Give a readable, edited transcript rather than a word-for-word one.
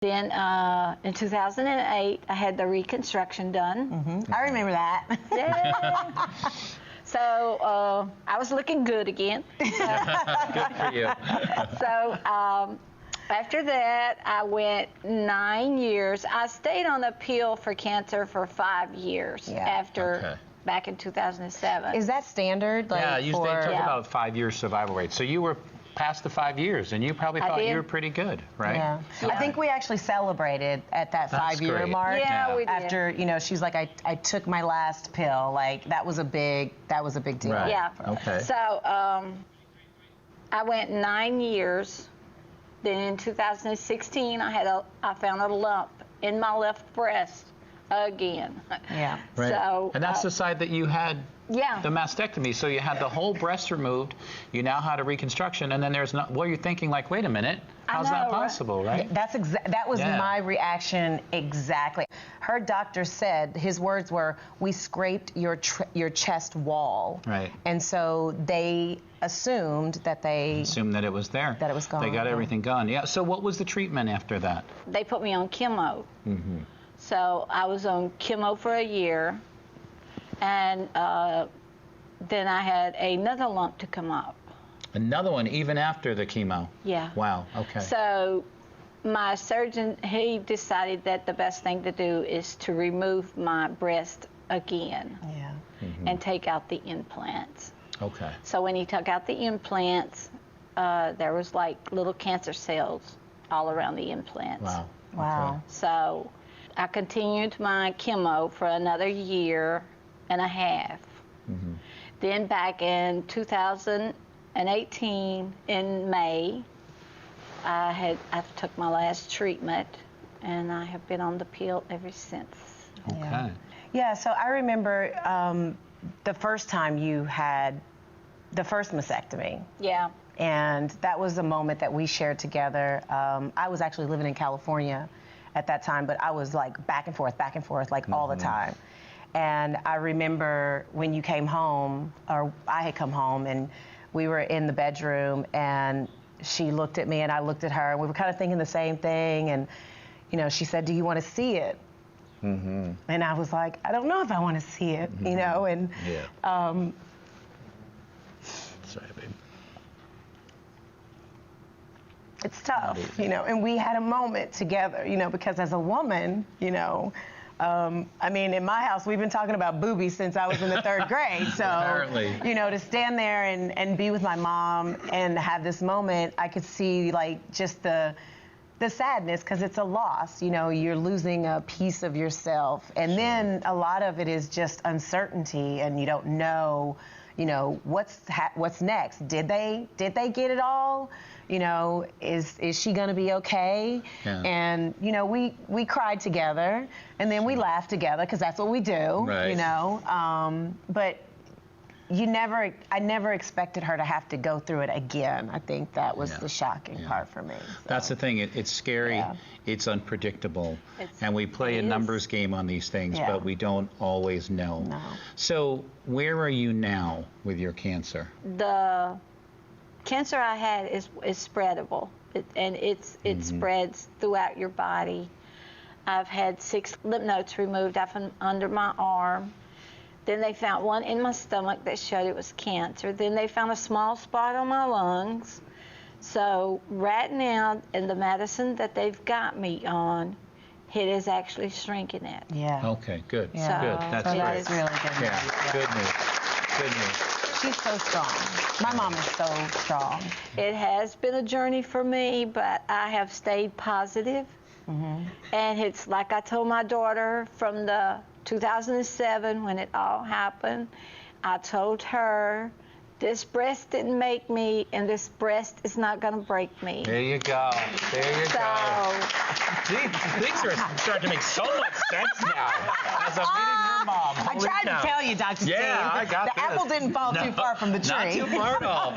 Then in 2008, I had the reconstruction done. I remember that. Yeah. So I was looking good again. Good for you. So after that, I went 9 years. I stayed on the pill for cancer for 5 years after. Back in 2007. Is that standard? Yeah, they talk about 5-year survival rate. So you were past the 5 years, and you probably thought you were pretty good, right? Yeah. I think we actually celebrated at that 5-year mark. Yeah, we did. After, you know, she's like, I took my last pill. Like, that was a big deal. Right. Yeah. Okay. So I went 9 years. Then in 2016, I found a lump in my left breast again. Yeah. Right. So, and that's the side that you had the mastectomy. So you had the whole breast removed. You now had a reconstruction, and then there's not. Well, you're thinking like, wait a minute, how's that possible, right? That was my reaction exactly. Her doctor said, his words were, "We scraped your chest wall." Right. And so they assumed that it was there. That it was gone. They got everything gone. Yeah. So what was the treatment after that? They put me on chemo. So I was on chemo for a year, and then I had another lump to come up. Another one, even after the chemo? Yeah. Wow, okay. So my surgeon, he decided that the best thing to do is to remove my breast again and take out the implants. Okay. So when he took out the implants, there was like little cancer cells all around the implants. Wow. Wow. Okay. So I continued my chemo for another year and a half. Then back in 2018, in May, I took my last treatment, and I have been on the pill ever since. Okay. Yeah, so I remember the first time you had the first mastectomy. Yeah. And that was a moment that we shared together. I was actually living in California at that time, but I was like back and forth, like all the time. And I remember when you came home, or I had come home, and we were in the bedroom, and she looked at me and I looked at her, and we were kind of thinking the same thing. And, you know, she said, "Do you want to see it?" And I was like, "I don't know if I want to see it," you know, and Sorry, babe. It's tough, you know, and we had a moment together, you know, because as a woman, you know, I mean, in my house, we've been talking about boobies since I was in the 3rd grade. So, Apparently. you know, to stand there and be with my mom and have this moment, I could see, like, just the sadness, because it's a loss. You know, you're losing a piece of yourself. And then a lot of it is just uncertainty, and you don't know, you know, what's next. Did they get it all? You know, is she gonna be okay? Yeah. And you know, we cried together, and then we laughed together, because that's what we do. Right. You know, but I never expected her to have to go through it again. I think that was the shocking part for me. So. That's the thing. It's scary. It's unpredictable. And we play a numbers game on these things, but we don't always know. No. So where are you now with your cancer? The cancer I had is spreadable, and it spreads throughout your body. I've had 6 lymph nodes removed under my arm. Then they found one in my stomach that showed it was cancer. Then they found a small spot on my lungs. So right now, in the medicine that they've got me on, it is actually shrinking it. Yeah. Okay, good. Yeah. Good. That's so great. That's really good news. Yeah, good news. Good news. She's so strong. My mom is so strong. It has been a journey for me, but I have stayed positive. And it's like I told my daughter from the 2007 when it all happened, I told her, this breast didn't make me, and this breast is not going to break me. There you go. There you go. Things are starting to make so much sense now. As I'm meeting your mom. I tried to tell you, Dr. Steve. Yeah, I got the apple didn't fall too far from the tree. Not too far at all.